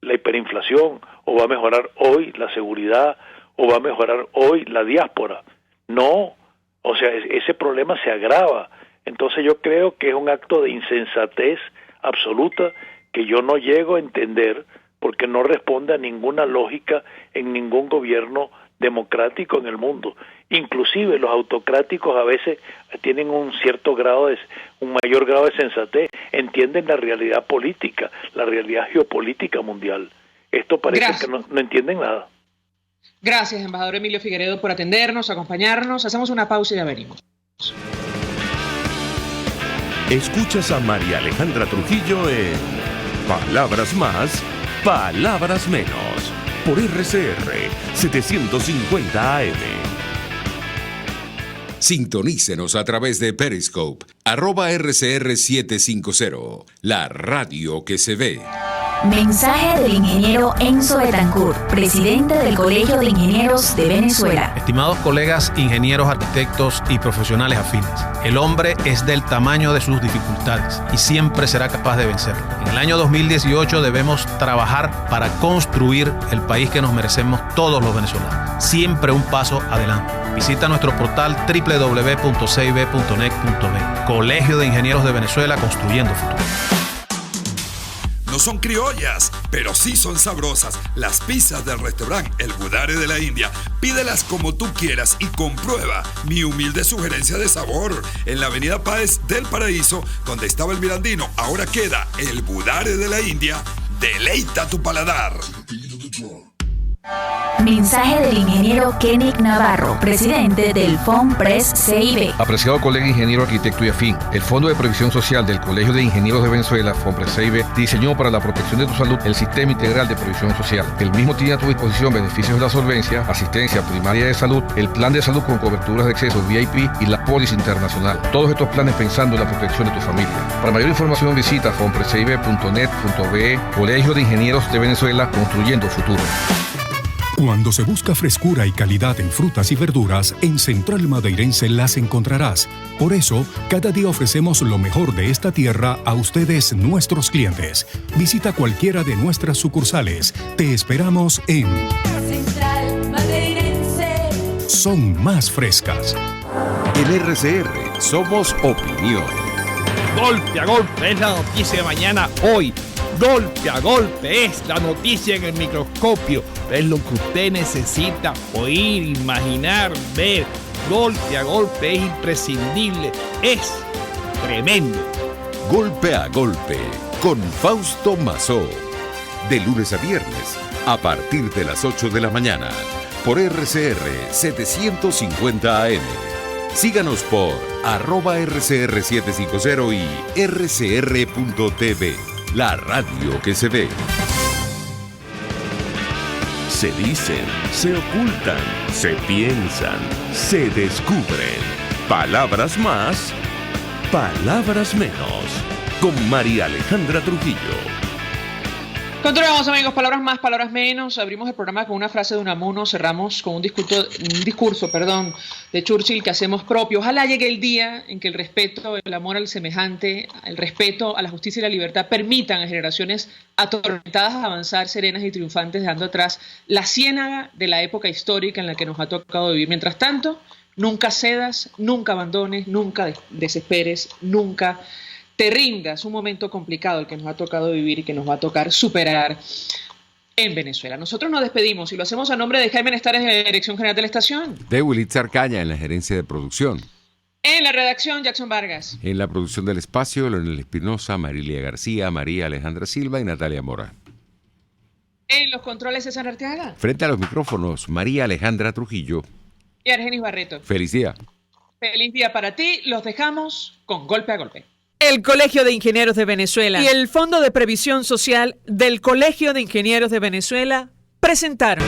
la hiperinflación, o va a mejorar hoy la seguridad, o va a mejorar hoy la diáspora? No, o sea, ese problema se agrava. Entonces yo creo que es un acto de insensatez absoluta que yo no llego a entender, porque no responde a ninguna lógica en ningún gobierno democrático en el mundo. Inclusive los autocráticos a veces tienen un mayor grado de sensatez, entienden la realidad política, la realidad geopolítica mundial. Esto parece que no entienden nada. Gracias, embajador Emilio Figueredo, por atendernos, acompañarnos. Hacemos una pausa y ya venimos. Escuchas a María Alejandra Trujillo en Palabras Más, Palabras Menos, por RCR 750 AM. Sintonícenos a través de Periscope, @RCR750, la radio que se ve. Mensaje del ingeniero Enzo Betancourt, presidente del Colegio de Ingenieros de Venezuela. Estimados colegas, ingenieros, arquitectos y profesionales afines, el hombre es del tamaño de sus dificultades y siempre será capaz de vencerlo. En el año 2018 debemos trabajar para construir el país que nos merecemos todos los venezolanos. Siempre un paso adelante. Visita nuestro portal www.cib.net.be. Colegio de Ingenieros de Venezuela, construyendo futuro. No son criollas, pero sí son sabrosas. Las pizzas del restaurante El Budare de la India. Pídelas como tú quieras y comprueba mi humilde sugerencia de sabor. En la avenida Páez del Paraíso, donde estaba el Mirandino, ahora queda El Budare de la India. Deleita tu paladar. Mensaje del ingeniero Kenick Navarro, presidente del FONPRES CIB. Apreciado colega ingeniero, arquitecto y afín, el Fondo de Previsión Social del Colegio de Ingenieros de Venezuela, FONPRES CIB, diseñó para la protección de tu salud el Sistema Integral de Previsión Social. El mismo tiene a tu disposición beneficios de la solvencia, asistencia primaria de salud, el plan de salud con coberturas de acceso VIP y la póliza internacional. Todos estos planes pensando en la protección de tu familia. Para mayor información visita fonprescib.net.be. Colegio de Ingenieros de Venezuela, construyendo futuro. Cuando se busca frescura y calidad en frutas y verduras, en Central Madeirense las encontrarás. Por eso, cada día ofrecemos lo mejor de esta tierra a ustedes, nuestros clientes. Visita cualquiera de nuestras sucursales. Te esperamos en Central Madeirense. Son Más Frescas. En RCR somos opinión. Golpe a golpe es la noticia de mañana hoy. Golpe a golpe es la noticia en el microscopio. Es lo que usted necesita oír, imaginar, ver. Golpe a golpe es imprescindible. Es tremendo. Golpe a golpe con Fausto Mazó. De lunes a viernes a partir de las 8 de la mañana por RCR 750 AM. Síganos por @RCR750 y rcr.tv, la radio que se ve. Se dicen, se ocultan, se piensan, se descubren. Palabras más, palabras menos. Con María Alejandra Trujillo. Continuamos, amigos, palabras más, palabras menos. Abrimos el programa con una frase de Unamuno, cerramos con un discurso de Churchill que hacemos propio. Ojalá llegue el día en que el respeto, el amor al semejante, el respeto a la justicia y la libertad permitan a generaciones atormentadas avanzar serenas y triunfantes, dejando atrás la ciénaga de la época histórica en la que nos ha tocado vivir. Mientras tanto, nunca cedas, nunca abandones, nunca desesperes, nunca te rindas. Un momento complicado el que nos ha tocado vivir y que nos va a tocar superar en Venezuela. Nosotros nos despedimos y lo hacemos a nombre de Jaime Nestares en la dirección general de la estación. De Wilitzer Caña en la gerencia de producción. En la redacción, Jackson Vargas. En la producción del espacio, Leonel Espinosa, Marilia García, María Alejandra Silva y Natalia Mora. En los controles, César Arteaga. Frente a los micrófonos, María Alejandra Trujillo. Y Argenis Barreto. Feliz día. Feliz día para ti. Los dejamos con Golpe a Golpe. El Colegio de Ingenieros de Venezuela y el Fondo de Previsión Social del Colegio de Ingenieros de Venezuela presentaron